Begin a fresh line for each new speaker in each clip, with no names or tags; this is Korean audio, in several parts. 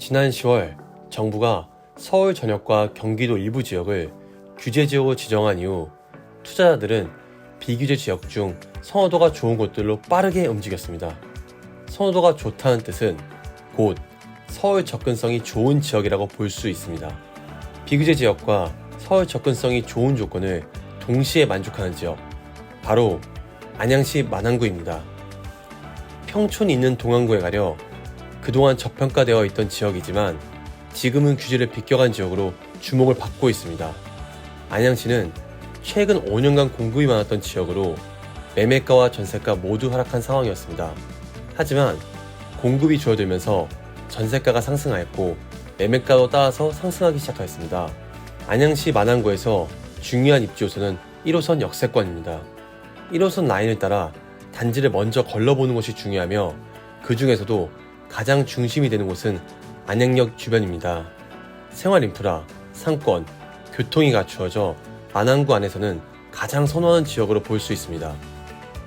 지난 10월 정부가 서울 전역과 경기도 일부 지역을 규제지역으로 지정한 이후 투자자들은 비규제 지역 중 선호도가 좋은 곳들로 빠르게 움직였습니다. 선호도가 좋다는 뜻은 곧 서울 접근성이 좋은 지역이라고 볼 수 있습니다. 비규제 지역과 서울 접근성이 좋은 조건을 동시에 만족하는 지역, 바로 안양시 만안구입니다. 평촌이 있는 동안구에 가려 그동안 저평가되어 있던 지역이지만 지금은 규제를 비껴간 지역으로 주목을 받고 있습니다. 안양시는 최근 5년간 공급이 많았던 지역으로 매매가와 전세가 모두 하락한 상황이었습니다. 하지만 공급이 줄어들면서 전세가가 상승하였고 매매가도 따라서 상승하기 시작하였습니다. 안양시 만안구에서 중요한 입지 요소는 1호선 역세권입니다. 1호선 라인을 따라 단지를 먼저 걸러보는 것이 중요하며 그 중에서도 가장 중심이 되는 곳은 안양역 주변입니다. 생활 인프라, 상권, 교통이 갖추어져 만안구 안에서는 가장 선호하는 지역으로 볼 수 있습니다.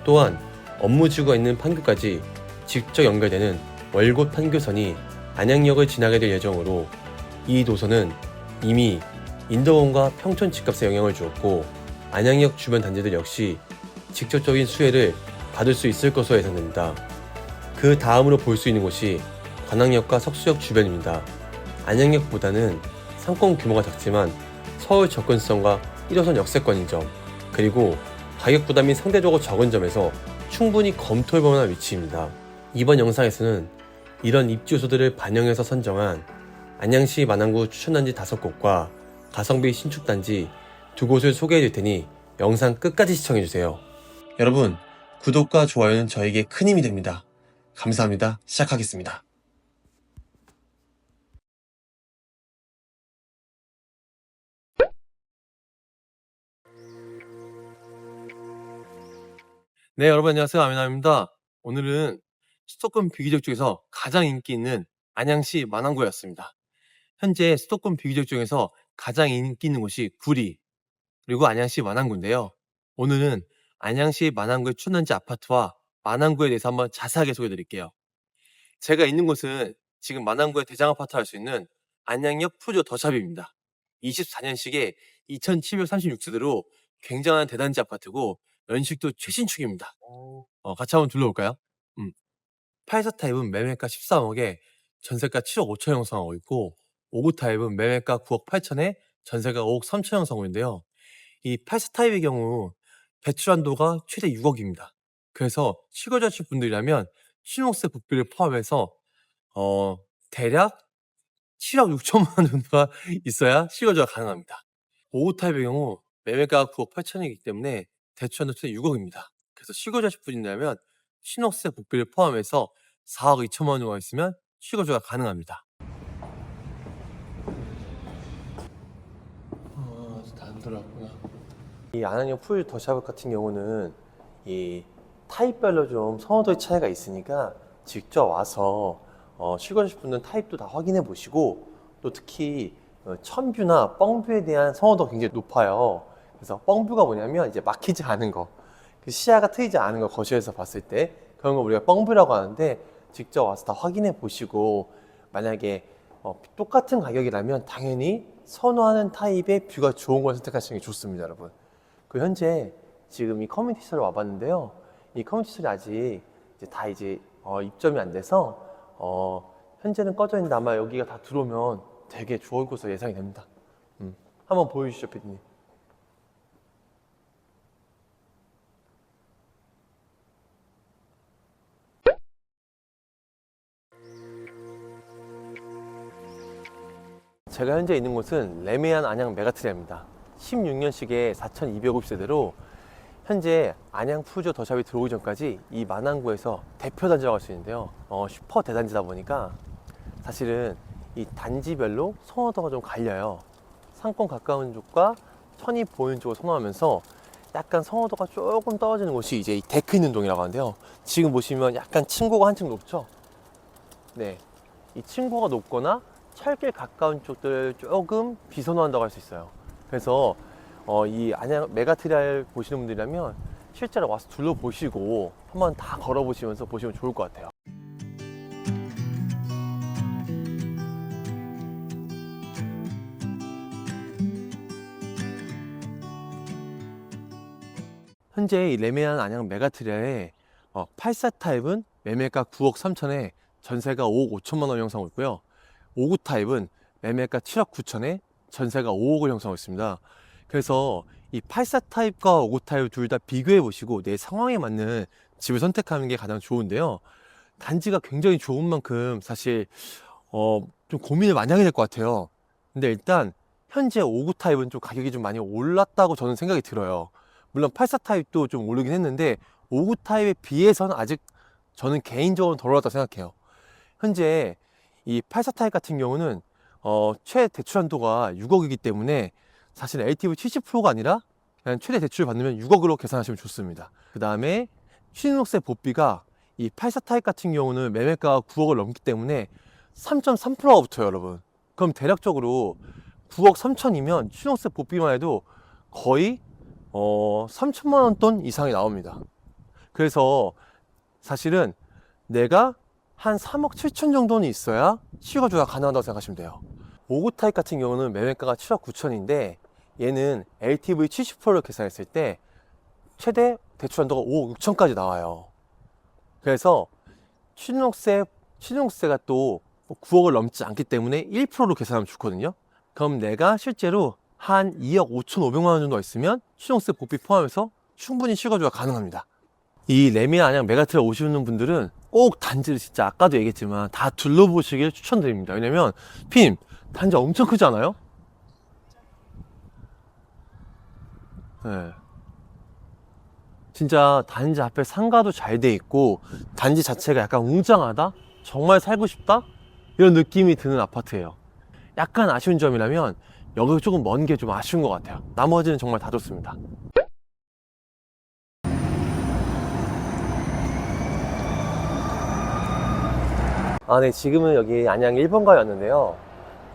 또한 업무지구가 있는 판교까지 직접 연결되는 월곶 판교선이 안양역을 지나게 될 예정으로 이 노선은 이미 인도원과 평촌 집값에 영향을 주었고 안양역 주변 단지들 역시 직접적인 수혜를 받을 수 있을 것으로 예상됩니다. 그 다음으로 볼 수 있는 곳이 관악역과 석수역 주변입니다. 안양역보다는 상권 규모가 작지만 서울 접근성과 1호선 역세권인 점, 그리고 가격 부담이 상대적으로 적은 점에서 충분히 검토해볼 만한 위치입니다. 이번 영상에서는 이런 입지 요소들을 반영해서 선정한 안양시 만안구 추천단지 5곳과 가성비 신축단지 2곳을 소개해드릴 테니 영상 끝까지 시청해주세요. 여러분, 구독과 좋아요는 저에게 큰 힘이 됩니다. 감사합니다. 시작하겠습니다. 네, 여러분 안녕하세요. 아미나입니다. 오늘은 수도권 비규적 중에서 가장 인기 있는 안양시 만안구였습니다. 현재 수도권 비규적 중에서 가장 인기 있는 곳이 구리, 그리고 안양시 만안구인데요. 오늘은 안양시 만안구의 추천단지 아파트와 만안구에 대해서 한번 자세하게 소개해드릴게요. 제가 있는 곳은 지금 만안구의 대장 아파트 할 수 있는 안양역 푸조 더샵입니다. 24년식의 2736세대로 굉장한 대단지 아파트고 연식도 최신축입니다. 같이 한번 둘러볼까요? 8사 타입은 매매가 13억에 전세가 7억 5천 형성하고 있고 5구 타입은 매매가 9억 8천에 전세가 5억 3천 형성하고 이 8사 타입의 경우 대출 한도가 최대 6억입니다. 그래서 실거주하실 분들이라면 신용세 부피를 포함해서 대략 7억 6천만 원 정도가 있어야 실거주가 가능합니다. 5구 타입의 경우 매매가가 9억 8천이기 때문에 대출 한도 최대 6억입니다. 그래서 실거주하실 분이라면 신용세 부피를 포함해서 4억 2천만 원 정도가 있으면 실거주가 가능합니다. 다 안 들어왔구나. 이 안양역 풀 더샵 같은 경우는 이 타입별로 좀 선호도의 차이가 있으니까 직접 와서 실거주하실 분은 타입도 다 확인해 보시고 또 특히 천뷰나 뻥뷰에 대한 선호도가 굉장히 높아요. 그래서 뻥뷰가 뭐냐면 이제 막히지 않은 거, 그 시야가 트이지 않은 거, 거실에서 봤을 때 그런 거 우리가 뻥뷰라고 하는데 직접 와서 다 확인해 보시고 만약에 똑같은 가격이라면 당연히 선호하는 타입의 뷰가 좋은 걸 선택하시는 게 좋습니다, 여러분. 그 현재 지금 이 커뮤니티 시설에 와봤는데요. 이 커뮤니티 시설이 아직 다 입점이 안 돼서 현재는 꺼져 있는데 아마 여기가 다 들어오면 되게 좋을 것으로 예상이 됩니다. 한번 보여주시죠, 피디님. 제가 현재 있는 곳은 레미안 안양 메가트리아입니다. 16년식의 4250세대로 현재 안양 푸조 더샵이 들어오기 전까지 이 만안구에서 대표 단지라고 할 수 있는데요. 슈퍼 대단지다 보니까 사실은 이 단지별로 선호도가 좀 갈려요. 상권 가까운 쪽과 천이 보이는 쪽을 선호하면서 약간 선호도가 조금 떨어지는 곳이 이제 이 데크 있는 동이라고 하는데요. 지금 보시면 약간 층고가 한층 높죠? 네, 이 층고가 높거나 철길 가까운 쪽들을 조금 비선호한다고 할 수 있어요. 그래서 이 안양 메가트리아를 보시는 분들이라면 실제로 와서 둘러보시고 한번 다 걸어보시면서 보시면 좋을 것 같아요. 현재 이 레미안 안양 메가트리아의 84 타입은 매매가 9억 3천에 전세가 5억 5천만 원 형성하고 있고요. 59 타입은 매매가 7억 9천에 전세가 5억을 형성하고 있습니다. 그래서 이 84 타입과 59 타입 둘 다 비교해 보시고 내 상황에 맞는 집을 선택하는 게 가장 좋은데요. 단지가 굉장히 좋은 만큼 사실 좀 고민을 많이 하게 될 것 같아요. 근데 일단 현재 59 타입은 좀 가격이 좀 많이 올랐다고 저는 생각이 들어요. 물론 84 타입도 좀 오르긴 했는데 59 타입에 비해서는 아직 저는 개인적으로 덜 올랐다고 생각해요. 현재 이 84 타입 같은 경우는 최대 대출 한도가 6억이기 때문에 사실 LTV 70%가 아니라 그냥 최대 대출 받으면 6억으로 계산하시면 좋습니다. 그 다음에 취득세 보비가 이 84 타입 같은 경우는 매매가가 9억을 넘기 때문에 3.3%가 붙어요, 여러분. 그럼 대략적으로 9억 3천이면 취득세 보비만 해도 거의 3천만 원 돈 이상이 나옵니다. 그래서 사실은 내가 한 3억 7천 정도는 있어야 실거주가 가능하다고 생각하시면 돼요. 59 타입 같은 경우는 매매가가 7억 9천인데 얘는 LTV 70%를 계산했을 때 최대 대출 한도가 5억 6천까지 나와요. 그래서 신용세가 또 9억을 넘지 않기 때문에 1%로 계산하면 좋거든요. 그럼 내가 실제로 한 2억 5천5백만 원 정도 있으면 신용세 보비 포함해서 충분히 실거주가 가능합니다. 이 레미안 안양 메가트리아 오시는 분들은 꼭 단지를 진짜 아까도 얘기했지만 다 둘러보시길 추천드립니다. 왜냐면 피님 단지 엄청 크지 않아요? 네. 진짜 단지 앞에 상가도 잘 돼 있고 단지 자체가 약간 웅장하다? 정말 살고 싶다? 이런 느낌이 드는 아파트예요. 약간 아쉬운 점이라면 여기 조금 먼 게 좀 아쉬운 것 같아요. 나머지는 정말 다 좋습니다. 네, 지금은 여기 안양 1번가에 왔는데요.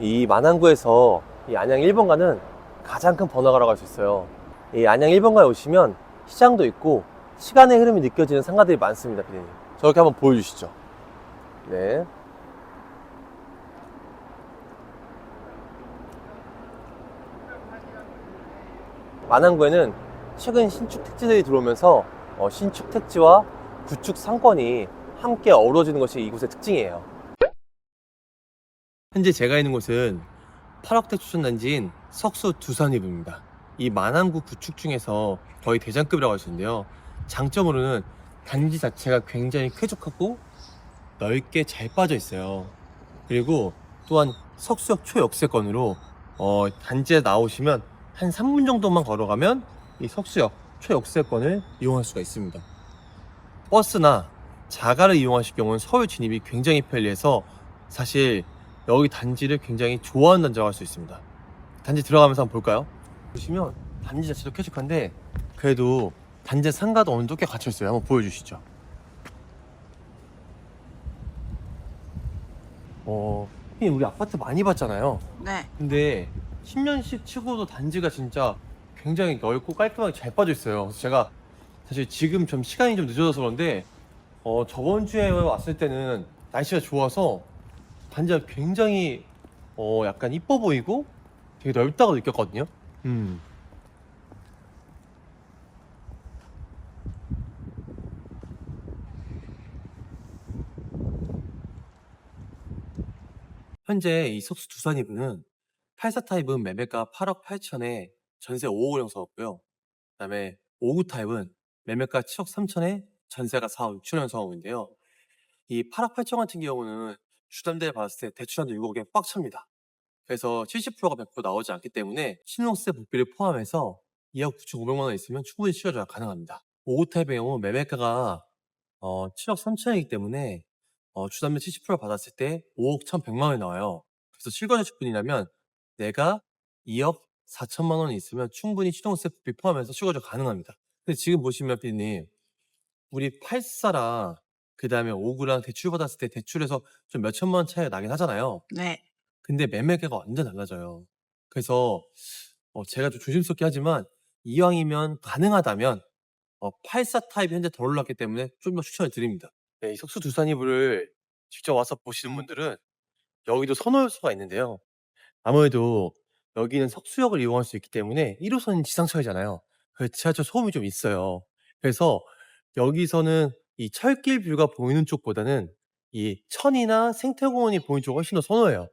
이 만안구에서 이 안양 1번가는 가장 큰 번화가라고 할 수 있어요. 이 안양 1번가에 오시면 시장도 있고 시간의 흐름이 느껴지는 상가들이 많습니다, 피디님. 저렇게 한번 보여주시죠. 네. 만안구에는 최근 신축 택지들이 들어오면서 신축 택지와 구축 상권이 함께 어우러지는 것이 이곳의 특징이에요. 현재 제가 있는 곳은 8억대 추천단지인 석수 두산이브입니다. 이 만안구 구축 중에서 거의 대장급이라고 할 수 있는데요. 장점으로는 단지 자체가 굉장히 쾌적하고 넓게 잘 빠져 있어요. 그리고 또한 석수역 초역세권으로 단지에 나오시면 한 3분 정도만 걸어가면 이 석수역 초역세권을 이용할 수가 있습니다. 버스나 자가를 이용하실 경우는 서울 진입이 굉장히 편리해서 사실 여기 단지를 굉장히 좋아하는 단지라고 할 수 있습니다. 단지 들어가면서 한번 볼까요? 보시면 단지 자체도 쾌적한데 그래도 단지 상가도 어느 정도 꽤 갇혀 있어요. 한번 보여주시죠. 우리 아파트 많이 봤잖아요.
네.
근데 10년씩 치고도 단지가 진짜 굉장히 넓고 깔끔하게 잘 빠져 있어요. 그래서 제가 사실 지금 좀 시간이 좀 늦어져서 그런데 저번 주에 왔을 때는 날씨가 좋아서 단지가 굉장히 약간 이뻐 보이고 되게 넓다고 느꼈거든요. 현재 이 석수 두산이브는 84 타입은 매매가 8억 8천에 전세 5억을 형성하고요. 그다음에 59 타입은 매매가 7억 3천에 전세가 4억 6천을 형성하고 있는데요. 이 8억 8천 같은 경우는 주담대를 받았을 때 대출한도 6억에 꽉 찹니다. 그래서 70%가 100% 나오지 않기 때문에 신용세 복비를 포함해서 2억 9천5백만 원 있으면 충분히 실거주가 가능합니다. 59 타입의 경우 매매가가 7억 3천이기 때문에 주담대 70% 받았을 때 5억 1,100만 원이 나와요. 그래서 실거주뿐이라면 내가 2억 4천만 원이 있으면 충분히 신용세 복비 포함해서 실거주가 가능합니다. 근데 지금 보시면 피디님 우리 84랑 그 다음에 59랑 대출 받았을 때 대출에서 좀 몇천만 원 차이가 나긴 하잖아요.
네.
근데 매매가가 완전 달라져요. 그래서 제가 좀 조심스럽게 하지만 이왕이면 가능하다면 84 타입이 현재 덜 올랐기 때문에 좀 더 추천을 드립니다. 네, 이 석수 두산이브를 직접 와서 보시는 분들은 여기도 선호요소가 있는데요. 아무래도 여기는 석수역을 이용할 수 있기 때문에 1호선 지상철이잖아요. 그래서 지하철 소음이 좀 있어요. 그래서 여기서는 이 철길 뷰가 보이는 쪽보다는 이 천이나 생태공원이 보이는 쪽을 훨씬 더 선호해요.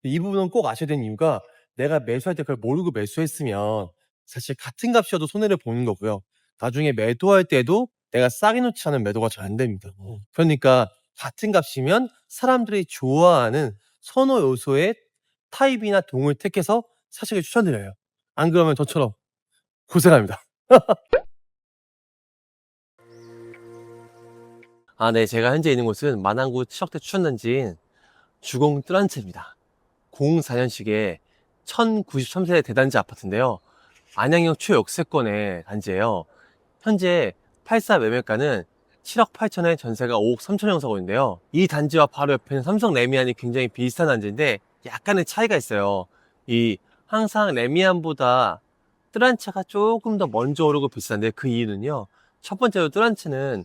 이 부분은 꼭 아셔야 되는 이유가 내가 매수할 때 그걸 모르고 매수했으면 사실 같은 값이어도 손해를 보는 거고요. 나중에 매도할 때도 내가 싸게 놓지 않은 매도가 잘 안 됩니다. 그러니까 같은 값이면 사람들이 좋아하는 선호 요소의 타입이나 동을 택해서 사시길 추천드려요. 안 그러면 저처럼 고생합니다. 아, 네. 제가 현재 있는 곳은 만안구 7억대 추천단지인 주공 뚜란츠입니다. 04년식의 1093세대 대단지 아파트인데요. 안양역 최역세권의 단지예요. 현재 84 매매가는 7억 8천에 전세가 5억 3천에 형성하고 있는데요. 이 단지와 바로 옆에 있는 삼성 레미안이 굉장히 비슷한 단지인데 약간의 차이가 있어요. 이 항상 레미안보다 뚜란츠가 조금 더 먼저 오르고 비싼데 그 이유는요. 첫 번째로 뚜란츠는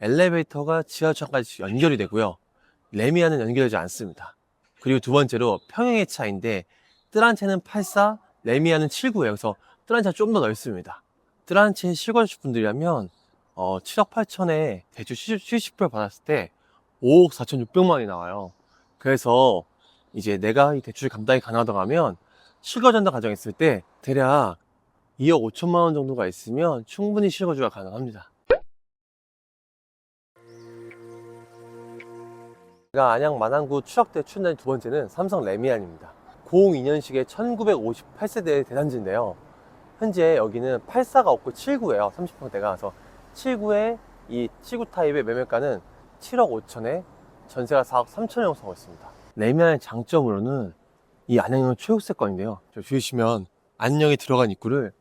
엘리베이터가 지하철까지 연결이 되고요. 레미안은 연결되지 않습니다. 그리고 두 번째로 평형의 차이인데 뚜란츠는 84, 레미안은 79예요. 그래서 뚜란츠가 좀 더 넓습니다. 뚜란츠에 실거주실 분들이라면 7억 8천에 대출 70% 받았을 때 5억 4,600만 원이 나와요. 그래서 이제 내가 이 대출 감당이 가능하다고 하면 실거주한다 가정했을 때 대략 2억 5천만 원 정도가 있으면 충분히 실거주가 가능합니다. 제가 안양 만안구 추억대 추천단 두 번째는 삼성 레미안입니다. 02년식의 1958세대 대단지인데요. 현재 여기는 84가 없고 79예요. 30평대가. 그래서 79의 이 79 타입의 매매가는 7억 5천에 전세가 4억 3천에 형성하고 있습니다. 레미안의 장점으로는 이 안양역 최우세권인데요. 저 주시면 안양에 들어간 입구를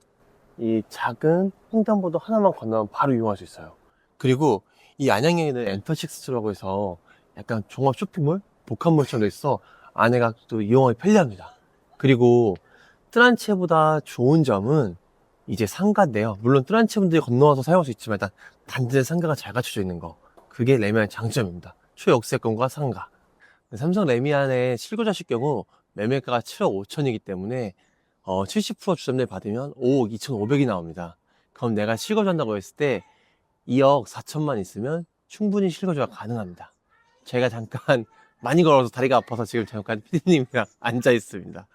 이 작은 횡단보도 하나만 건너면 바로 이용할 수 있어요. 그리고 이 안양역에는 엔터식스라고 해서 약간 종합 쇼핑몰? 복합몰처럼 돼 있어 안에가 또 이용하기 편리합니다. 그리고 뚜란체보다 좋은 점은 이제 상가인데요. 물론 뚜란체 분들이 건너와서 사용할 수 있지만 일단 단지 상가가 잘 갖춰져 있는 거, 그게 레미안의 장점입니다. 초역세권과 상가. 삼성 레미안의 실거주하실 경우 매매가가 7억 5천이기 때문에 70% 주점을 받으면 5억 2,500이 나옵니다. 그럼 내가 실거주한다고 했을 때 2억 4천만 있으면 충분히 실거주가 가능합니다. 제가 잠깐 많이 걸어서 다리가 아파서 지금 잠깐 피디님이랑 앉아 있습니다.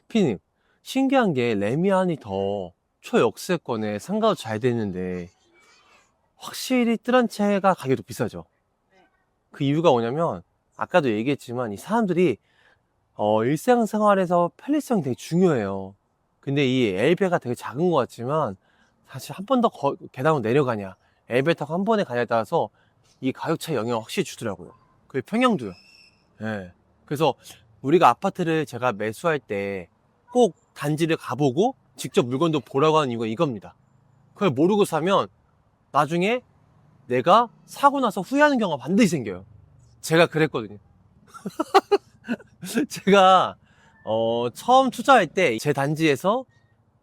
피디님, 신기한 게 레미안이 더 초역세권에 상가도 잘 되는데 확실히 뚜란체가 가격도 비싸죠. 그 이유가 뭐냐면 아까도 얘기했지만 이 사람들이 일상생활에서 편리성이 되게 중요해요. 근데 이 엘베가 되게 작은 것 같지만 사실 한 번 더 계단으로 내려가냐 엘베타가 한 번에 가냐에 따라서 이 가격 차이 영향을 확실히 주더라고요. 그리고 평형도요. 예. 그래서 우리가 아파트를 제가 매수할 때 꼭 단지를 가보고 직접 물건도 보라고 하는 이유가 이겁니다. 그걸 모르고 사면 나중에 내가 사고 나서 후회하는 경우가 반드시 생겨요. 제가 그랬거든요. 제가 처음 투자할 때 제 단지에서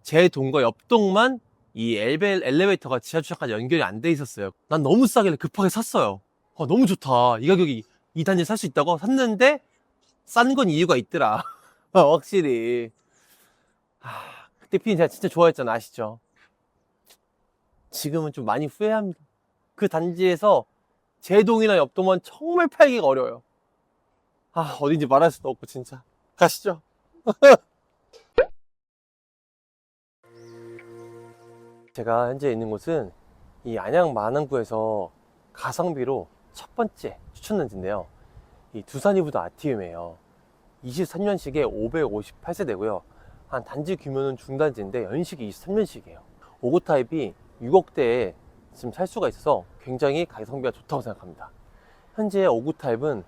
제 동과 옆 동만 이 엘리베이터가 지하주차까지 연결이 안 돼 있었어요. 난 너무 싸길래 급하게 샀어요. 너무 좋다. 이 가격이 이 단지에 살 수 있다고 샀는데 싼 건 이유가 있더라. 확실히. 그때 피디 제가 진짜 좋아했잖아. 아시죠? 지금은 좀 많이 후회합니다. 그 단지에서 제 동이나 옆 동은 정말 팔기가 어려워요. 어딘지 말할 수도 없고 진짜. 가시죠. 제가 현재 있는 곳은 이 안양 만안구에서 가성비로 첫 번째 추천단지인데요. 이 두산이부도 아티움이에요. 23년식에 558세대고요. 한 단지 규모는 중단지인데 연식이 23년식이에요. 5구 타입이 6억대에 지금 살 수가 있어서 굉장히 가성비가 좋다고 생각합니다. 현재 5구 타입은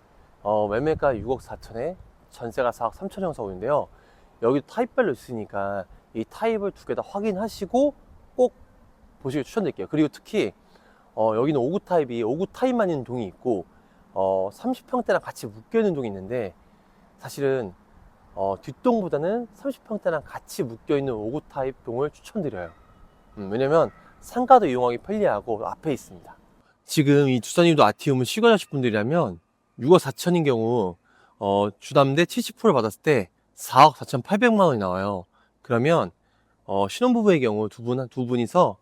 매매가 6억 4천에 전세가 4억 3천 형성인데요. 여기 타입별로 있으니까 이 타입을 두 개 다 확인하시고 꼭 보시길 추천드릴게요. 그리고 특히 여기는 5구 타입이 5구 타입만 있는 동이 있고 30평대랑 같이 묶여 있는 동이 있는데 사실은 뒷동보다는 30평대랑 같이 묶여 있는 5구 타입 동을 추천드려요. 왜냐면 상가도 이용하기 편리하고 앞에 있습니다. 지금 이 두산이도 아티움을 시거하실 분들이라면 6억 4천인 경우 주담대 70% 받았을 때 4억 4,800만 원이 나와요. 그러면 신혼부부의 경우 두 분이서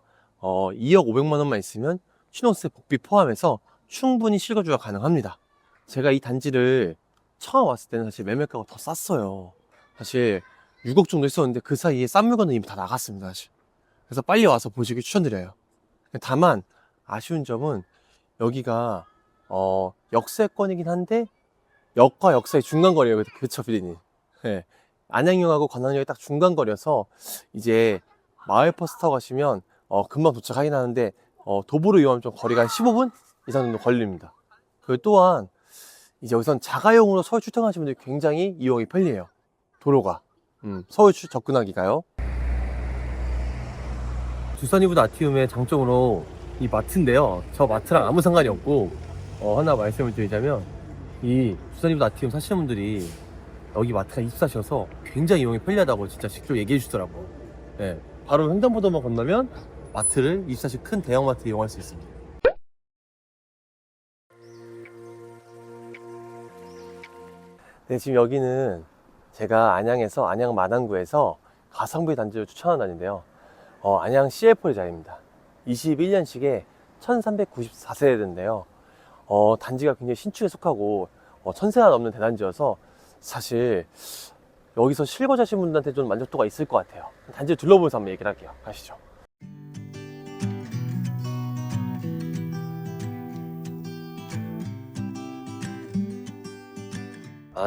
2억 500만 원만 있으면 취노세 복비 포함해서 충분히 실거주가 가능합니다. 제가 이 단지를 처음 왔을 때는 사실 매매가가 더 쌌어요. 사실 6억 정도 했었는데 그 사이에 싼 물건은 이미 다 나갔습니다, 사실. 그래서 빨리 와서 보시길 추천드려요. 다만 아쉬운 점은 여기가 역세권이긴 한데 역과 역사의 중간거리예요. 그쵸, 피디님? 네. 안양역하고 관악역이 딱 중간거리여서 이제 마을버스 타고 가시면 금방 도착하긴 하는데 도보로 이용하면 좀 거리가 한 15분 이상 정도 걸립니다. 그리고 또한 이제 여기선 자가용으로 서울 출퇴근하시는 분들이 굉장히 이용이 편리해요. 도로가 서울 접근하기가요. 두산이브 아티움의 장점으로 이 마트인데요, 저 마트랑 아무 상관이 없고 하나 말씀을 드리자면 이 두산이브 아티움 사시는 분들이 여기 마트가 24시여서 굉장히 이용이 편리하다고 진짜 직접 얘기해 주시더라고요. 네, 바로 횡단보도만 건너면 마트를 24시 큰 대형마트 이용할 수 있습니다. 네, 지금 여기는 제가 안양에서 안양 마당구에서 가성비 단지를 추천한 단지인데요, 안양 CF자입니다. 21년식에 1394세대인데요, 단지가 굉장히 신축에 속하고 1000세가 넘는 대단지여서 사실 여기서 실거주 하신 분들한테 좀 만족도가 있을 것 같아요. 단지를 둘러보면서 한번 얘기를 할게요. 가시죠.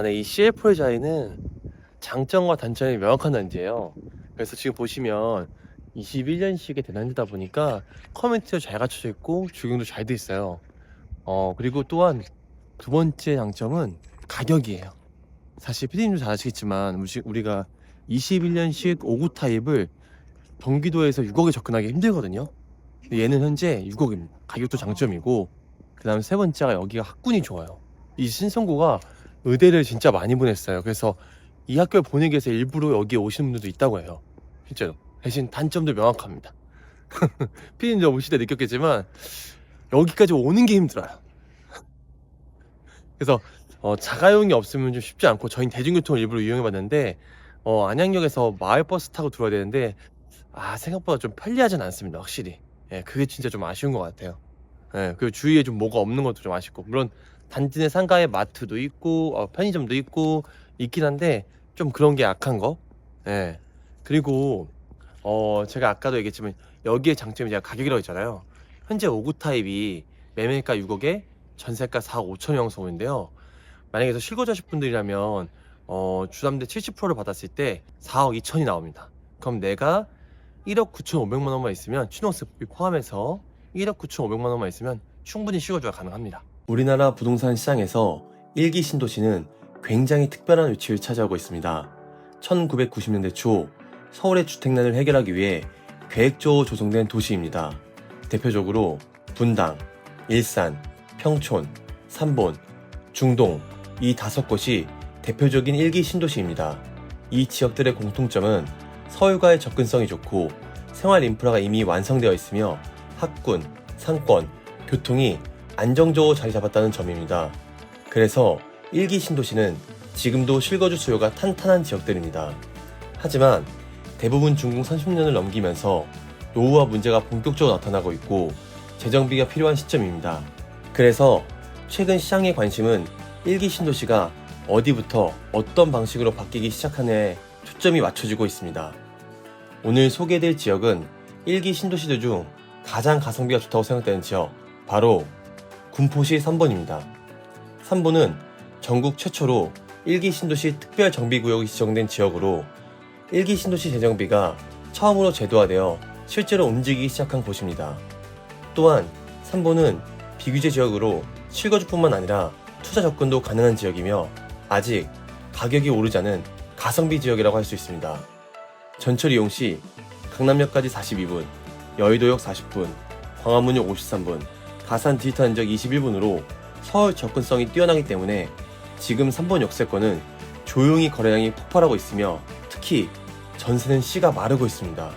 네, 이 CF자에는 장점과 단점이 명확한 단지예요. 그래서 지금 보시면 21년식의 대단지다 보니까 커뮤니티도 잘 갖춰져 있고 주경도 잘 돼 있어요. 그리고 또한 두 번째 장점은 가격이에요. 사실 피디님도 잘 아시겠지만 우리가 21년식 5구 타입을 경기도에서 6억에 접근하기 힘들거든요. 근데 얘는 현재 6억입니다. 가격도 장점이고, 그 다음 세 번째가 여기가 학군이 좋아요. 이 신성고가 의대를 진짜 많이 보냈어요. 그래서 이 학교를 보내기 위해서 일부러 여기에 오시는 분들도 있다고 해요. 실제로. 대신 단점도 명확합니다. 피디님도 오실 때 느꼈겠지만 여기까지 오는 게 힘들어요. 그래서 자가용이 없으면 좀 쉽지 않고 저희는 대중교통을 일부러 이용해봤는데 안양역에서 마을버스 타고 들어야 되는데 생각보다 좀 편리하진 않습니다, 확실히. 예, 그게 진짜 좀 아쉬운 것 같아요. 예, 그리고 주위에 좀 뭐가 없는 것도 좀 아쉽고, 물론 단지 내 상가에 마트도 있고 편의점도 있고 있긴 한데 좀 그런 게 약한 거. 예. 그리고 제가 아까도 얘기했지만 여기에 장점이 제가 가격이라고 했잖아요. 현재 5구 타입이 매매가 6억에 전세가 4억 5천 형성인데요. 만약에 실거주 하실 분들이라면 주담대 70%를 받았을 때 4억 2천이 나옵니다. 그럼 내가 1억 9천5백만 원만 있으면 취노세법이 포함해서 1억 9천5백만 원만 있으면 충분히 실거주가 가능합니다. 우리나라 부동산 시장에서 1기 신도시는 굉장히 특별한 위치를 차지하고 있습니다. 1990년대 초 서울의 주택난을 해결하기 위해 계획적으로 조성된 도시입니다. 대표적으로 분당, 일산, 평촌, 삼본, 중동 이 5곳이 대표적인 1기 신도시입니다. 이 지역들의 공통점은 서울과의 접근성이 좋고 생활 인프라가 이미 완성되어 있으며 학군, 상권, 교통이 안정적으로 자리 잡았다는 점입니다. 그래서 1기 신도시는 지금도 실거주 수요가 탄탄한 지역들입니다. 하지만 대부분 준공 30년을 넘기면서 노후화 문제가 본격적으로 나타나고 있고 재정비가 필요한 시점입니다. 그래서 최근 시장의 관심은 1기 신도시가 어디부터 어떤 방식으로 바뀌기 시작하느냐에 초점이 맞춰지고 있습니다. 오늘 소개해드릴 지역은 1기 신도시들 중 가장 가성비가 좋다고 생각되는 지역, 바로 군포시 삼본입니다. 삼본은 전국 최초로 1기 신도시 특별정비구역이 지정된 지역으로 1기 신도시 재정비가 처음으로 제도화되어 실제로 움직이기 시작한 곳입니다. 또한 삼본은 비규제 지역으로 실거주뿐만 아니라 투자 접근도 가능한 지역이며 아직 가격이 오르지 않은 가성비 지역이라고 할 수 있습니다. 전철 이용 시 강남역까지 42분, 여의도역 40분, 광화문역 53분, 가산 디지털 인적 21분으로 서울 접근성이 뛰어나기 때문에 지금 3번 역세권은 조용히 거래량이 폭발하고 있으며 특히 전세는 씨가 마르고 있습니다.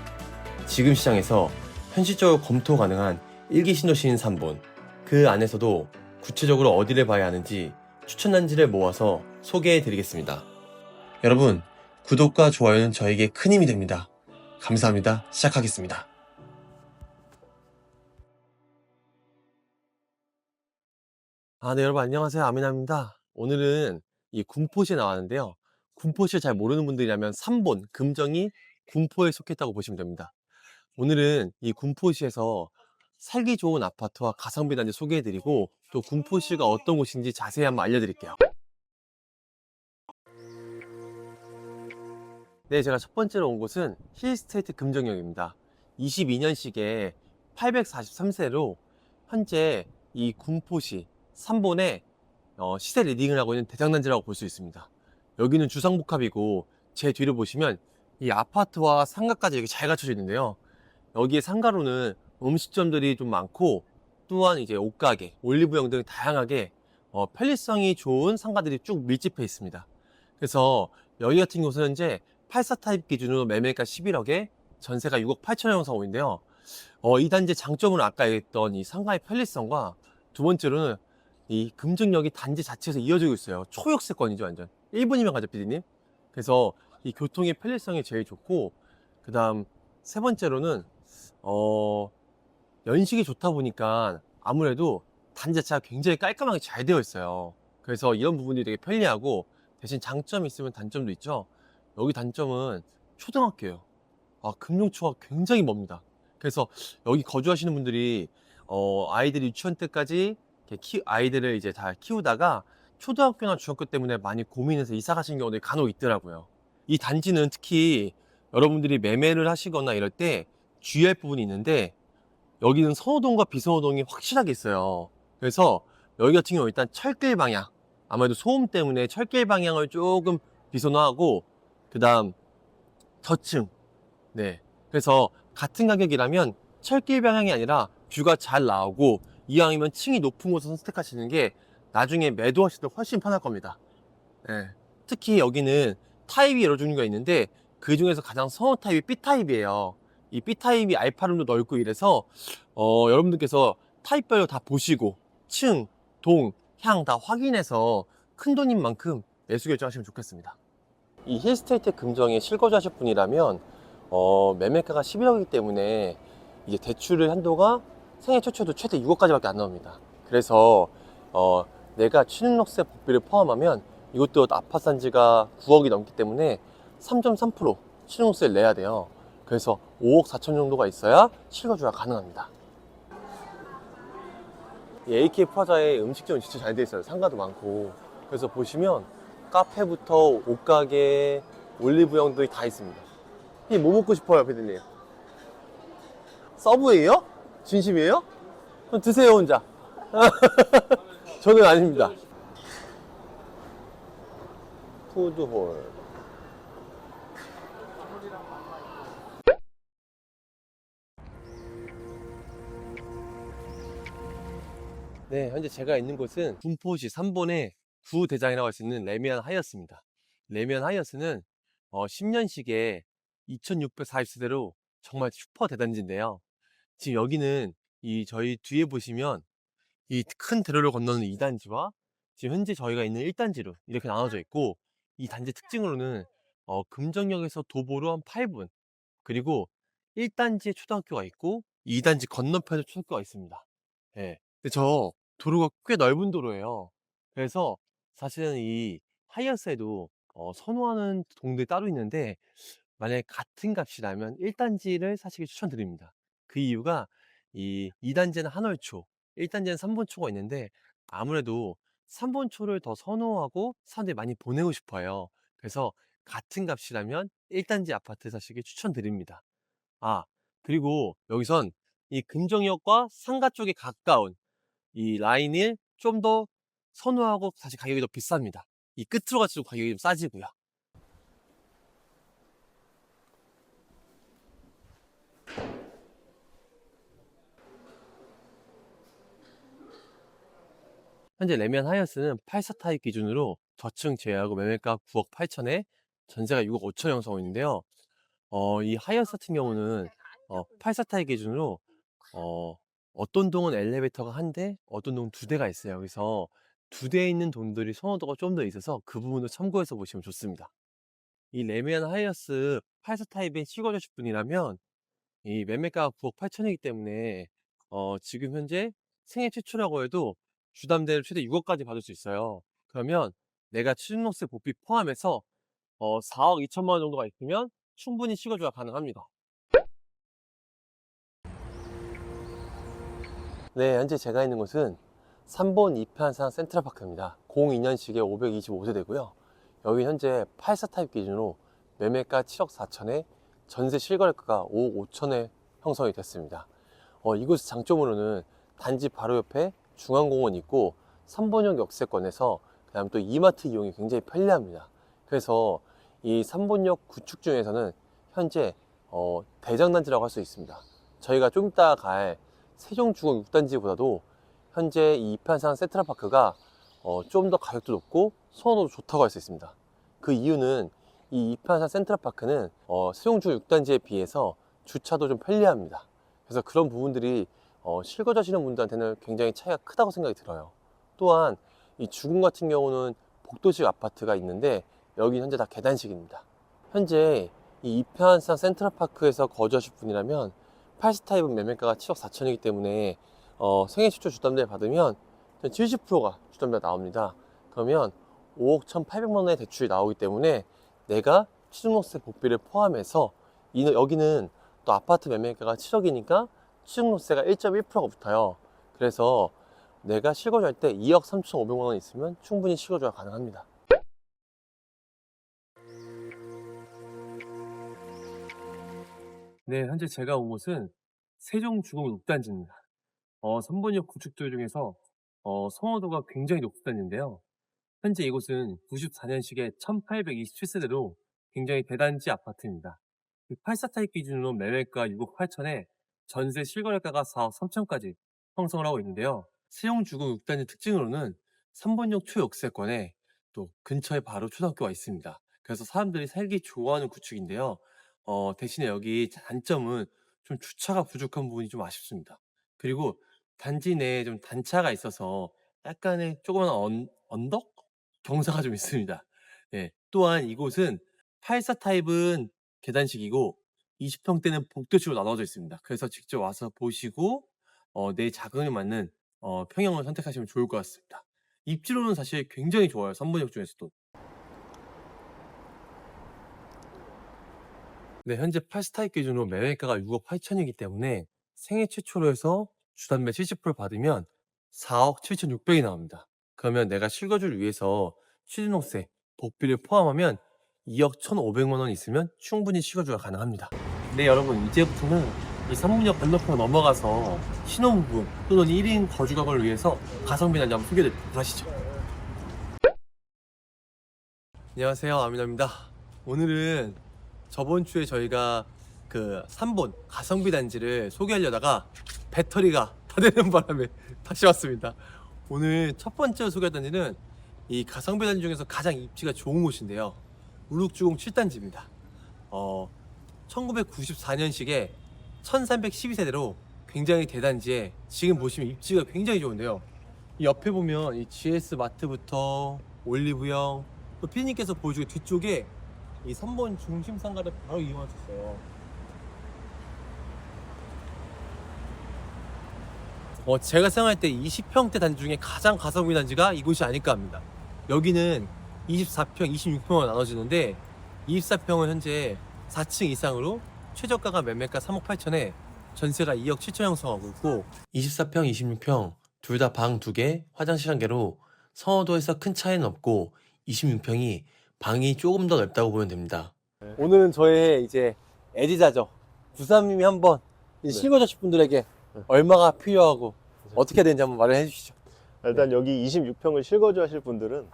지금 시장에서 현실적으로 검토 가능한 1기 신도시인 3본, 그 안에서도 구체적으로 어디를 봐야 하는지 추천 단지를 모아서 소개해 드리겠습니다. 여러분, 구독과 좋아요는 저에게 큰 힘이 됩니다. 감사합니다. 시작하겠습니다. 네, 여러분 안녕하세요. 아미나입니다. 오늘은 이 군포시에 나왔는데요. 군포시를 잘 모르는 분들이라면 3본, 금정이 군포에 속했다고 보시면 됩니다. 오늘은 이 군포시에서 살기 좋은 아파트와 가성비 단지 소개해드리고 또 군포시가 어떤 곳인지 자세히 한번 알려드릴게요. 네, 제가 첫 번째로 온 곳은 힐스테이트 금정역입니다. 22년식에 843세로 현재 이 군포시 3본에 시세 리딩을 하고 있는 대장단지라고 볼 수 있습니다. 여기는 주상복합이고 제 뒤를 보시면 이 아파트와 상가까지 이렇게 잘 갖춰져 있는데요. 여기에 상가로는 음식점들이 좀 많고 또한 이제 옷가게, 올리브영 등 다양하게 편리성이 좋은 상가들이 쭉 밀집해 있습니다. 그래서 여기 같은 경우는 현재 84 타입 기준으로 매매가 11억에 전세가 6억 8천여 상호인데요. 이 단지의 장점은 아까 얘기했던 이 상가의 편리성과 두 번째로는 이 금정역이 단지 자체에서 이어지고 있어요. 초역세권이죠, 완전. 1분이면 가죠, 피디님. 그래서 이 교통의 편리성이 제일 좋고, 그 다음 세 번째로는, 어, 연식이 좋다 보니까 아무래도 단지 자체가 굉장히 깔끔하게 잘 되어 있어요. 그래서 이런 부분이 되게 편리하고, 대신 장점이 있으면 단점도 있죠. 여기 단점은 초등학교예요. 금용초가 굉장히 멉니다. 그래서 여기 거주하시는 분들이 아이들이 유치원 때까지 이렇게 아이들을 이제 다 키우다가 초등학교나 중학교 때문에 많이 고민해서 이사 가신 경우들이 간혹 있더라고요. 이 단지는 특히 여러분들이 매매를 하시거나 이럴 때 주의할 부분이 있는데 여기는 선호동과 비선호동이 확실하게 있어요. 그래서 여기 같은 경우 일단 철길 방향, 아무래도 소음 때문에 철길 방향을 조금 비선호하고, 그 다음 저층, 네. 그래서 같은 가격이라면 철길 방향이 아니라 뷰가 잘 나오고 이왕이면 층이 높은 곳을 선택하시는 게 나중에 매도하실 때 훨씬 편할 겁니다. 네. 특히 여기는 타입이 여러 종류가 있는데 그 중에서 가장 선호 타입이 B타입이에요. 이 B타입이 알파룸도 넓고 이래서 여러분들께서 타입별로 다 보시고 층, 동, 향 다 확인해서 큰 돈인 만큼 매수 결정하시면 좋겠습니다. 이 힐스테이트 금정에 실거주하실 분이라면 매매가가 11억이기 때문에 이제 대출의 한도가 생애 최초도 최대 6억까지밖에 안 나옵니다. 그래서 내가 취등록세 복비를 포함하면 이것도 아파트 단지가 9억이 넘기 때문에 3.3% 취등록세를 내야 돼요. 그래서 5억 4천 정도가 있어야 실거주가 가능합니다. 이 AK 프라자의 음식점이 진짜 잘 돼 있어요. 상가도 많고. 그래서 보시면 카페부터 옷가게, 올리브영도 다 있습니다. 이 뭐 먹고 싶어요, 피디님? 서브웨이요? 진심이에요? 그럼 드세요, 혼자. 저는 아닙니다. 푸드홀. 네, 현재 제가 있는 곳은 군포시 3본의 구대장이라고 할 수 있는 레미안 하이어스입니다. 레미안 하이어스는 10년식에 2640세대로 정말 슈퍼 대단지인데요. 지금 여기는 이 저희 뒤에 보시면 이 큰 대로를 건너는 2단지와 지금 현재 저희가 있는 1단지로 이렇게 나눠져 있고, 이 단지 특징으로는 금정역에서 도보로 한 8분, 그리고 1단지에 초등학교가 있고 2단지 건너편에 초등학교가 있습니다. 예. 근데 저 도로가 꽤 넓은 도로예요. 그래서 사실은 이 하이어스에도 선호하는 동들이 따로 있는데 만약에 같은 값이라면 1단지를 사시길 추천드립니다. 그 이유가 이 2단지는 한월초, 1단지는 3번초가 있는데 아무래도 3번초를 더 선호하고 사람들이 많이 보내고 싶어요. 그래서 같은 값이라면 1단지 아파트 사시길 추천드립니다. 아, 그리고 여기선 이 금정역과 상가 쪽에 가까운 이 라인을 좀 더 선호하고 사실 가격이 더 비쌉니다. 이 끝으로 갈수록 가격이 좀 싸지고요. 현재 레미안 하이어스는 84 타입 기준으로 저층 제외하고 매매가 9억 8천에 전세가 6억 5천 형성인데요. 이 하이어스 같은 경우는 84 타입 기준으로 어, 어떤 동은 엘리베이터가 한 대, 어떤 동은 두 대가 있어요. 그래서 두 대 있는 동들이 선호도가 좀 더 있어서 그 부분을 참고해서 보시면 좋습니다. 이 레미안 하이어스 84 타입에 찍어주실 분이라면 이 매매가가 9억 8천이기 때문에 지금 현재 생애 최초라고 해도 주담대를 최대 6억까지 받을 수 있어요. 그러면 내가 취등록세 복비 포함해서 4억 2천만 원 정도가 있으면 충분히 실거주가 가능합니다. 네, 현재 제가 있는 곳은 3본 이편산 센트럴파크입니다. 02년식에 525세대고요. 여기 현재 84 타입 기준으로 매매가 7억 4천에 전세 실거래가가 5억 5천에 형성이 됐습니다. 이곳 장점으로는 단지 바로 옆에 중앙공원이 있고 3본역 역세권에서 그다음 또 이마트 이용이 굉장히 편리합니다. 그래서 이 3본역 구축 중에서는 현재 대장단지라고 할 수 있습니다. 저희가 좀 이따 갈 세종주공 6단지보다도 현재 이 이편산 센트럴파크가 좀 더 가격도 높고 선호도도 좋다고 할 수 있습니다. 그 이유는 이 이편산 센트럴파크는 세종주공 6단지에 비해서 주차도 좀 편리합니다. 그래서 그런 부분들이 실거주하시는 분들한테는 굉장히 차이가 크다고 생각이 들어요. 또한 이 주공 같은 경우는 복도식 아파트가 있는데 여기 현재 다 계단식입니다. 현재 이 이편산 센트럴파크에서 거주하실 분이라면 80타입은 매매가가 7억 4천이기 때문에 생애 최초 주담대 받으면 70%가 주담대가 나옵니다. 그러면 5억 1,800만 원의 대출이 나오기 때문에 내가 취등록세 복비를 포함해서 여기는 또 아파트 매매가가 7억이니까 취등록세가 1.1%가 붙어요. 그래서 내가 실거주할 때 2억 3,500만 원 있으면 충분히 실거주가 가능합니다. 네, 현재 제가 온 곳은 세종주공 6단지입니다. 3번역 구축들 중에서 선호도가 굉장히 높은 단지인데요. 현재 이곳은 94년식의 1827세대로 굉장히 대단지 아파트입니다. 84 타입 기준으로 매매가 6억 8천에 전세 실거래가가 4억 3천까지 형성을 하고 있는데요. 세종주공 6단지 특징으로는 3번역 초역세권에 또 근처에 바로 초등학교가 있습니다. 그래서 사람들이 살기 좋아하는 구축인데요. 대신에 여기 단점은 좀 주차가 부족한 부분이 좀 아쉽습니다. 그리고 단지 내에 좀 단차가 있어서 약간의 조그만 언덕? 경사가 좀 있습니다. 예. 또한 이곳은 84 타입은 계단식이고 20평대는 복도식으로 나눠져 있습니다. 그래서 직접 와서 보시고 내 자금에 맞는 평형을 선택하시면 좋을 것 같습니다. 입지로는 사실 굉장히 좋아요. 3번역 중에서도. 네, 현재 84 타입 기준으로 매매가가 6억 8천이기 때문에 생애 최초로 해서 주담대 70% 받으면 4억 7,600이 나옵니다. 그러면 내가 실거주를 위해서 취등록세, 복비를 포함하면 2억 1,500만 원 있으면 충분히 실거주가 가능합니다. 네, 여러분, 이제부터는 이 3문역 건너편 넘어가서 신혼부부 또는 1인 거주가구를 위해서 가성비 단지 한번 소개해드리도록 하시죠. 안녕하세요, 아미나입니다. 오늘은 저번 주에 저희가 그 3본 가성비 단지를 소개하려다가 배터리가 다 되는 바람에 다시 왔습니다. 오늘 첫 번째로 소개할 단지는 이 가성비 단지 중에서 가장 입지가 좋은 곳인데요. 우룩주공 7단지입니다. 1994년식에 1312세대로 굉장히 대단지에 지금 보시면 입지가 굉장히 좋은데요. 이 옆에 보면 이 GS 마트부터 올리브영 또 피디님께서 보여주기 뒤쪽에 이 3번 중심 상가를 바로 이용할 수 있어요. 제가 생각할 때 20평대 단지 중에 가장 가성비 단지가 이곳이 아닐까 합니다. 여기는 24평, 26평으로 나눠지는데 24평은 현재 4층 이상으로 최저가가 매매가 3억 8천에 전세가 2억 7천 형성하고 있고 24평, 26평 둘 다 방 2개, 화장실 1개로 선호도에서 큰 차이는 없고 26평이 방이 조금 더 넓다고 보면 됩니다. 오늘은 저의 이제 애지자죠. 부사님이 한번 실거주하실 분들에게 얼마가 필요하고 어떻게 해야 되는지 한번 말을 해주시죠.
일단 여기 26평을 실거주하실 분들은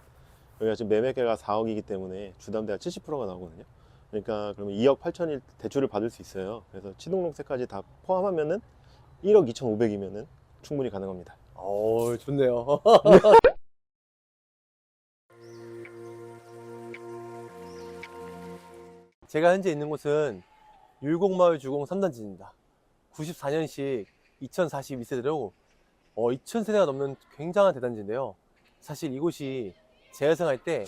여기가 지금 매매가가 4억이기 때문에 주담대가 70%가 나오거든요. 그러니까 그러면 2억 8천일 대출을 받을 수 있어요. 그래서 취등록세까지 다 포함하면은 1억 2,500이면은 충분히 가능합니다.
좋네요. 제가 현재 있는 곳은 율곡마을 주공 3단지입니다. 94년식 2042세대로 2000세대가 넘는 굉장한 대단지인데요. 사실 이곳이 제가 생각할 때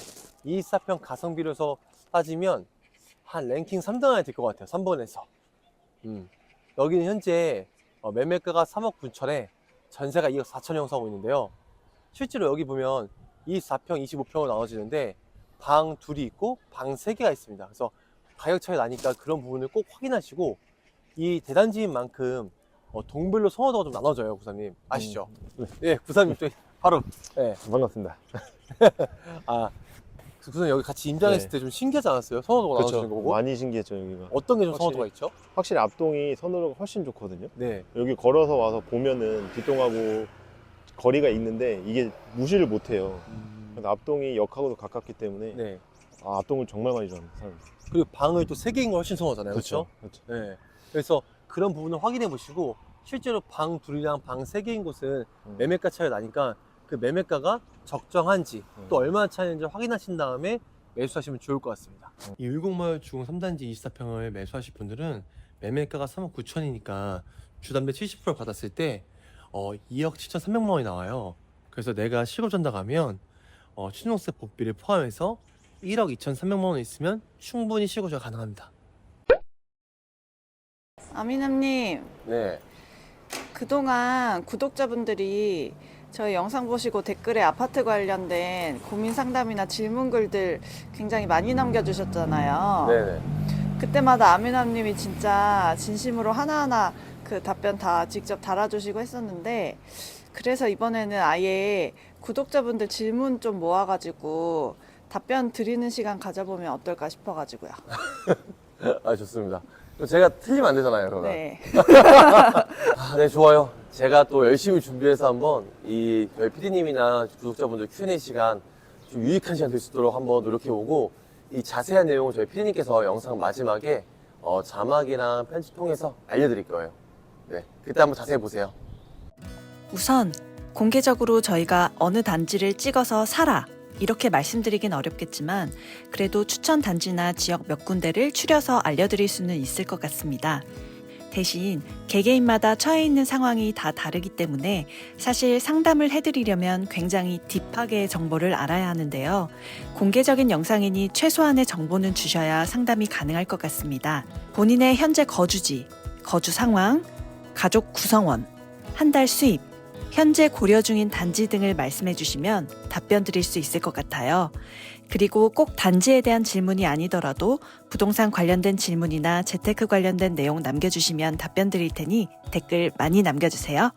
24평 가성비로서 따지면 한 랭킹 3등 안에 들 것 같아요. 3번에서. 여기는 현재 매매가가 3억 9천에 전세가 2억 4천 형성하고 있는데요. 실제로 여기 보면 24평, 25평으로 나눠지는데 방 둘이 있고 방 3개가 있습니다. 그래서 가격 차이 나니까 그런 부분을 꼭 확인하시고, 이 대단지인 만큼 동별로 선호도가 좀 나눠져요, 구사님. 아시죠? 네, 구사님 또 바로. 네.
반갑습니다.
아, 구사님 여기 같이 임장했을
네.
때 좀 신기하지 않았어요? 선호도가
그렇죠.
나눠지는 거고.
많이 신기했죠, 여기가.
어떤 게 좀
확실히-
선호도가 있죠?
확실히 앞동이 선호도가 훨씬 좋거든요.
네.
여기 걸어서 와서 보면은 뒷동하고 거리가 있는데 이게 무시를 못해요. 근데 앞동이 역하고도 가깝기 때문에
네.
아, 앞동을 정말 많이 좋아합니다, 사람들.
그리고 방을 또 3개인 걸 훨씬 선호하잖아요. 그렇죠?
그렇죠.
네. 그래서 그런 부분을 확인해 보시고, 실제로 방 둘이랑 방 3개인 곳은 매매가 차이가 나니까 그 매매가가 적정한지 또 얼마나 차이는지 확인하신 다음에 매수하시면 좋을 것 같습니다. 이 율곡마을 주공 3단지 24평을 매수하실 분들은 매매가가 3억 9천이니까 주담대 70% 받았을 때 2억 7,300만 원이 나와요. 그래서 내가 실거주 한다 가면 취등록세 복비를 포함해서 1억 2,300만 원 있으면 충분히 실거주가 가능합니다.
아미남님,
네.
그동안 구독자분들이 저희 영상 보시고 댓글에 아파트 관련된 고민 상담이나 질문글들 굉장히 많이 남겨주셨잖아요.
네네.
그때마다 아미남님이 진짜 진심으로 하나하나 그 답변 다 직접 달아주시고 했었는데, 그래서 이번에는 아예 구독자분들 질문 좀 모아가지고 답변 드리는 시간 가져보면 어떨까 싶어가지고요.
아, 좋습니다. 제가 틀리면 안 되잖아요, 그러면.
네.
네, 좋아요. 제가 또 열심히 준비해서 한번 저희 PD님이나 구독자분들 Q&A 시간 좀 유익한 시간 될 수 있도록 한번 노력해보고, 이 자세한 내용을 저희 PD님께서 영상 마지막에 자막이랑 편집 통해서 알려드릴 거예요. 네, 그때 한번 자세히 보세요.
우선 공개적으로 저희가 어느 단지를 찍어서 사라 이렇게 말씀드리긴 어렵겠지만 그래도 추천 단지나 지역 몇 군데를 추려서 알려드릴 수는 있을 것 같습니다. 대신 개개인마다 처해 있는 상황이 다 다르기 때문에 사실 상담을 해드리려면 굉장히 딥하게 정보를 알아야 하는데요. 공개적인 영상이니 최소한의 정보는 주셔야 상담이 가능할 것 같습니다. 본인의 현재 거주지, 거주 상황, 가족 구성원, 한 달 수입, 현재 고려 중인 단지 등을 말씀해 주시면 답변 드릴 수 있을 것 같아요. 그리고 꼭 단지에 대한 질문이 아니더라도 부동산 관련된 질문이나 재테크 관련된 내용 남겨주시면 답변 드릴 테니 댓글 많이 남겨주세요.